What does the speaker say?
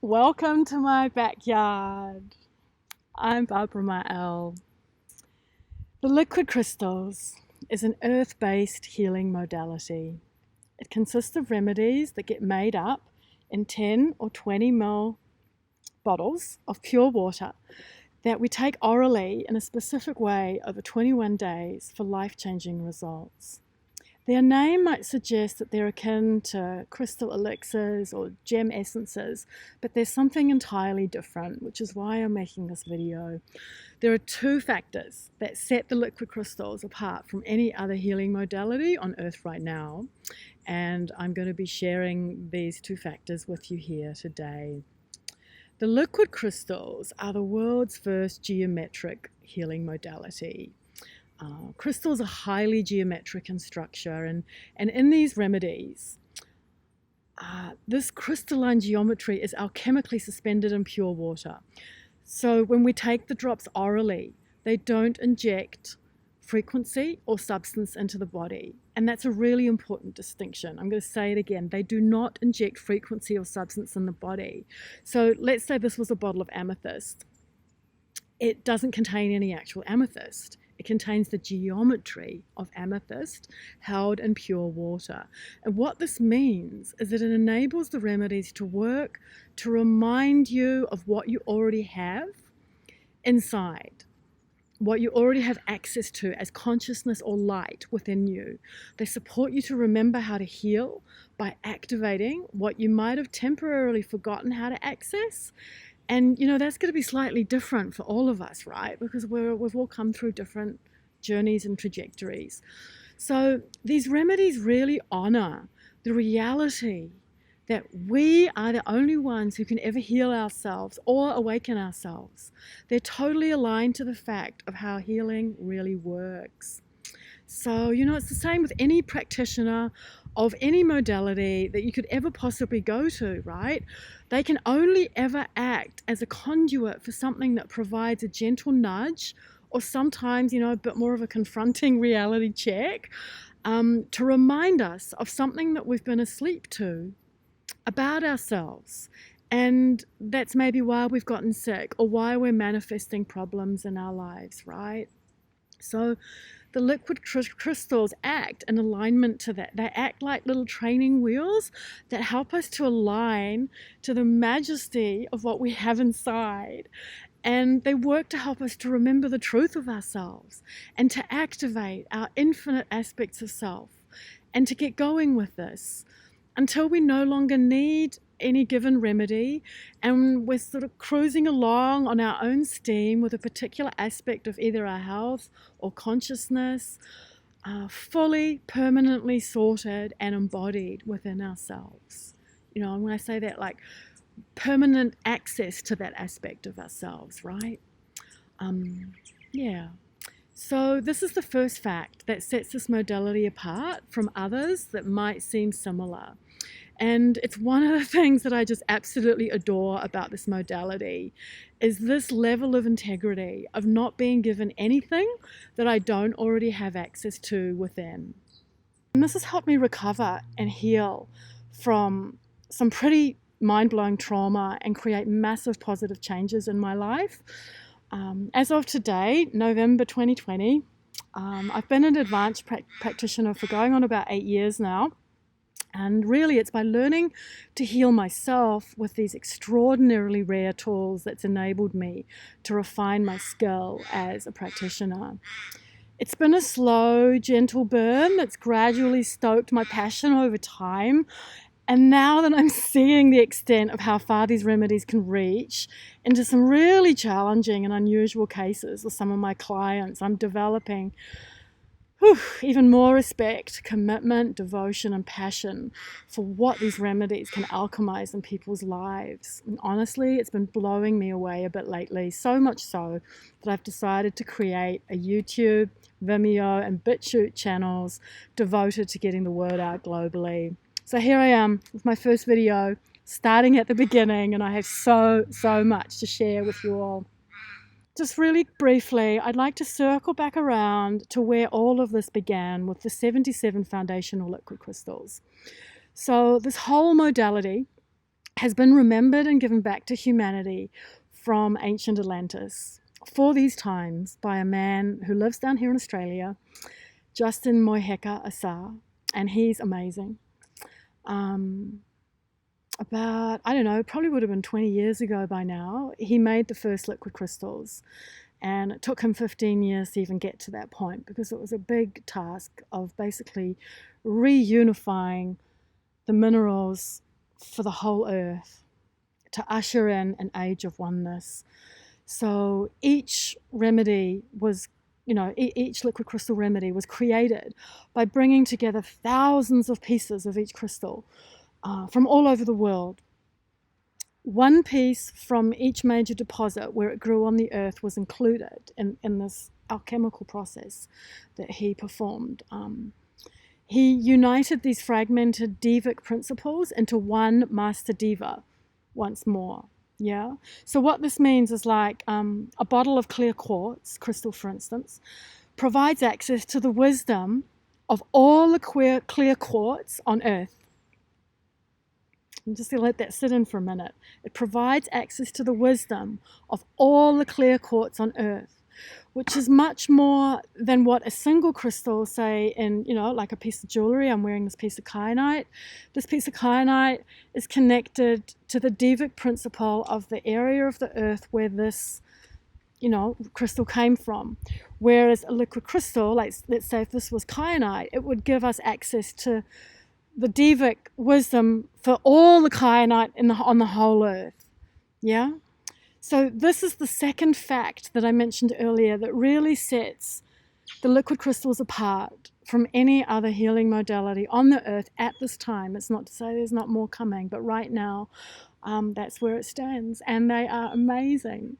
Welcome to my backyard. I'm Barbara Mael. The liquid crystals is an earth-based healing modality. It consists of remedies that get made up in 10 or 20 ml bottles of pure water that we take orally in a specific way over 21 days for life-changing results. Their name might suggest that they're akin to crystal elixirs or gem essences, but there's something entirely different, which is why I'm making this video. There are two factors that set the liquid crystals apart from any other healing modality on Earth right now, and I'm going to be sharing these two factors with you here today. The liquid crystals are the world's first geometric healing modality. Crystals are highly geometric in structure, and in these remedies, this crystalline geometry is alchemically suspended in pure water. So when we take the drops orally, they don't inject frequency or substance into the body. And that's a really important distinction. I'm going to say it again. They do not inject frequency or substance in the body. So let's say this was a bottle of amethyst. It doesn't contain any actual amethyst. It contains the geometry of amethyst held in pure water. And what this means is that it enables the remedies to work to remind you of what you already have inside, what you already have access to as consciousness or light within you. They support you to remember how to heal by activating what you might have temporarily forgotten how to access. And, that's going to be slightly different for all of us, right? Because we've all come through different journeys and trajectories. So these remedies really honor the reality that we are the only ones who can ever heal ourselves or awaken ourselves. They're totally aligned to the fact of how healing really works. So, it's the same with any practitioner of any modality that you could ever possibly go to, right? They can only ever act as a conduit for something that provides a gentle nudge, or sometimes, a bit more of a confronting reality check, to remind us of something that we've been asleep to about ourselves. And that's maybe why we've gotten sick or why we're manifesting problems in our lives, right? So the liquid crystals act in alignment to that. They act like little training wheels that help us to align to the majesty of what we have inside. And they work to help us to remember the truth of ourselves and to activate our infinite aspects of self and to get going with this until we no longer need any given remedy and we're sort of cruising along on our own steam with a particular aspect of either our health or consciousness, fully, permanently sorted and embodied within ourselves. And when I say that, like permanent access to that aspect of ourselves, right? So this is the first fact that sets this modality apart from others that might seem similar. And it's one of the things that I just absolutely adore about this modality is this level of integrity of not being given anything that I don't already have access to within. And this has helped me recover and heal from some pretty mind-blowing trauma and create massive positive changes in my life. As of today, November 2020, I've been an advanced practitioner for going on about 8 years now. And really, it's by learning to heal myself with these extraordinarily rare tools that's enabled me to refine my skill as a practitioner. It's been a slow, gentle burn that's gradually stoked my passion over time. And now that I'm seeing the extent of how far these remedies can reach into some really challenging and unusual cases with some of my clients, I'm developing even more respect, commitment, devotion, and passion for what these remedies can alchemize in people's lives. And honestly, it's been blowing me away a bit lately, so much so that I've decided to create a YouTube, Vimeo, and BitChute channels devoted to getting the word out globally. So here I am with my first video, starting at the beginning, and I have so much to share with you all. Just really briefly, I'd like to circle back around to where all of this began with the 77 foundational liquid crystals. So this whole modality has been remembered and given back to humanity from ancient Atlantis for these times by a man who lives down here in Australia, Justin Moiheka Asar, and he's amazing. About, I don't know, probably would have been 20 years ago by now, he made the first liquid crystals. And it took him 15 years to even get to that point, because it was a big task of basically reunifying the minerals for the whole earth to usher in an age of oneness. So each remedy was, each liquid crystal remedy was created by bringing together thousands of pieces of each crystal from all over the world. One piece from each major deposit where it grew on the earth was included in this alchemical process that he performed. He united these fragmented devic principles into one master diva once more. Yeah. So what this means is like a bottle of clear quartz crystal, for instance, provides access to the wisdom of all the clear quartz on earth. I'm just going to let that sit in for a minute. It provides access to the wisdom of all the clear quartz on earth, which is much more than what a single crystal, say in, like a piece of jewelry. I'm wearing this piece of kyanite. This piece of kyanite is connected to the devic principle of the area of the earth where this, crystal came from. Whereas a liquid crystal, like let's say if this was kyanite, it would give us access to the devic wisdom for all the kyanite on the whole earth. Yeah? So this is the second fact that I mentioned earlier that really sets the liquid crystals apart from any other healing modality on the earth at this time. It's not to say there's not more coming, but right now, that's where it stands. And they are amazing.